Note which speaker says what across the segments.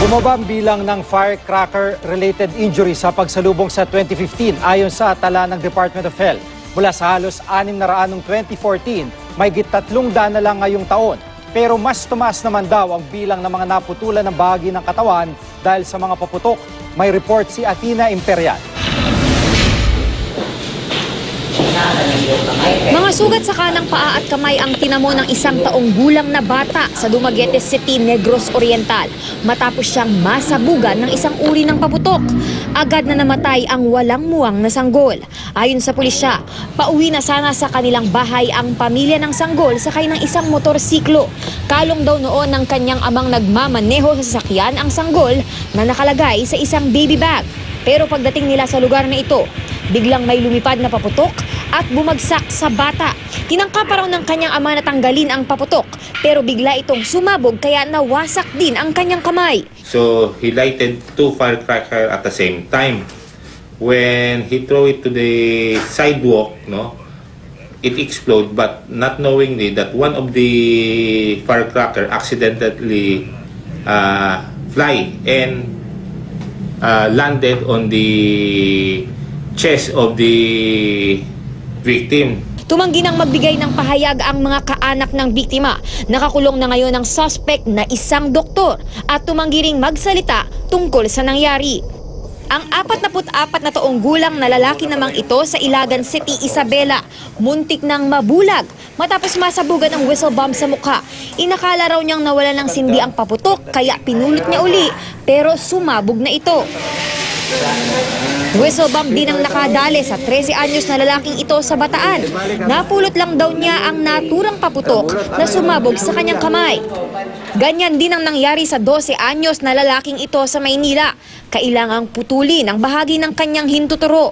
Speaker 1: Bumaba ang bilang ng firecracker-related injury sa pagsalubong sa 2015 ayon sa tala ng Department of Health. Mula sa halos 600 noong 2014, may 300 na lang ngayong taon. Pero mas tumaas naman daw ang bilang ng mga naputulan ng bahagi ng katawan dahil sa mga paputok. May report si Athena Imperial.
Speaker 2: Mga sugat sa kanang paa at kamay ang tinamo ng 1 taong gulang na bata sa Dumaguete City, Negros Oriental matapos siyang masabugan ng isang uri ng paputok. Agad na namatay ang walang muwang na sanggol. Ayon sa pulisya, pauwi na sana sa kanilang bahay ang pamilya ng sanggol sakay ng isang motorsiklo. Kalong daw noon ng kanyang amang nagmamaneho sa sasakyan ang sanggol na nakalagay sa isang baby bag. Pero pagdating nila sa lugar na ito, biglang may lumipad na paputok at bumagsak sa bata. Tinangka pa raw ng kanyang ama na tanggalin ang paputok, pero bigla itong sumabog kaya nawasak din ang kanyang kamay.
Speaker 3: So he lighted 2 firecrackers at the same time. When he threw it to the sidewalk, it exploded, but not knowingly that one of the firecracker accidentally fly and landed on the chest of the victim.
Speaker 2: Tumanggi nang magbigay ng pahayag ang mga kaanak ng biktima. Nakakulong na ngayon ang suspect na isang doktor at tumanggi ring magsalita tungkol sa nangyari. Ang 44 na taong gulang na lalaki namang ito sa Ilagan City, Isabela, muntik nang mabulag matapos masabugan ng whistle bomb sa mukha. Inakala raw niyang nawala ng sindi ang paputok kaya pinulot niya uli pero sumabog na ito. Whistle bomb din ang nakadali sa 13 anyos na lalaking ito sa Bataan. Napulot lang daw niya ang naturang paputok na sumabog sa kanyang kamay. Ganyan din ang nangyari sa 12 anyos na lalaking ito sa Maynila. Kailangang putulin ang bahagi ng kanyang hintuturo.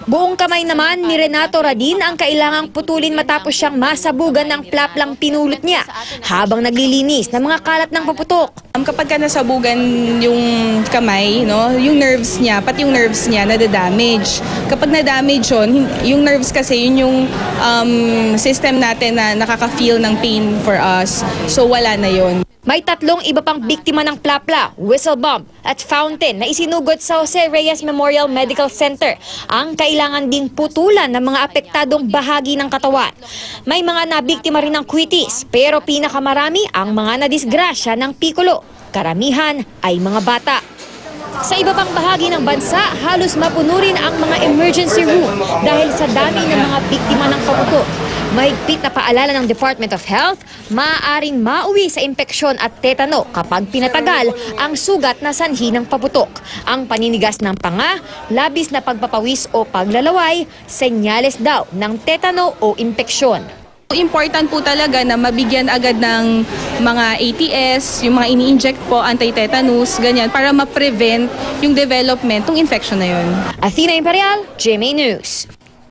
Speaker 2: Buong kamay naman ni Renato Radin ang kailangang putulin matapos siyang masabugan ng plaplang pinulot niya habang naglilinis ng mga kalat ng paputok.
Speaker 4: Kapag ka nasabugan yung kamay, yung nerves niya, pati yung nerves niya nadadamage. Kapag na-damage yun, yung nerves kasi yun yung system natin na nakaka-feel ng pain for us. So wala na yun.
Speaker 2: May 3 iba pang biktima ng plapla, whistle bomb at fountain na isinugod sa Jose Reyes Memorial Medical Center. Ang kailangan ding putulan ng mga apektadong bahagi ng katawan. May mga nabiktima rin ng kwitis, pero pinakamarami ang mga nadisgrasya ng pikulo. Karamihan ay mga bata. Sa iba pang bahagi ng bansa, halos mapuno rin ang mga emergency room dahil sa dami ng mga biktima ng paputok. Mahigpit na paalala ng Department of Health, maaaring mauwi sa impeksyon at tetano kapag pinatagal ang sugat na sanhi ng paputok. Ang paninigas ng panga, labis na pagpapawis o paglalaway, senyales daw ng tetano o impeksyon.
Speaker 4: Important po talaga na mabigyan agad ng mga ATS, yung mga ini-inject po, anti-tetanus, ganyan, para ma-prevent yung development ng infection na yun.
Speaker 2: Athena Imperial, GMA News.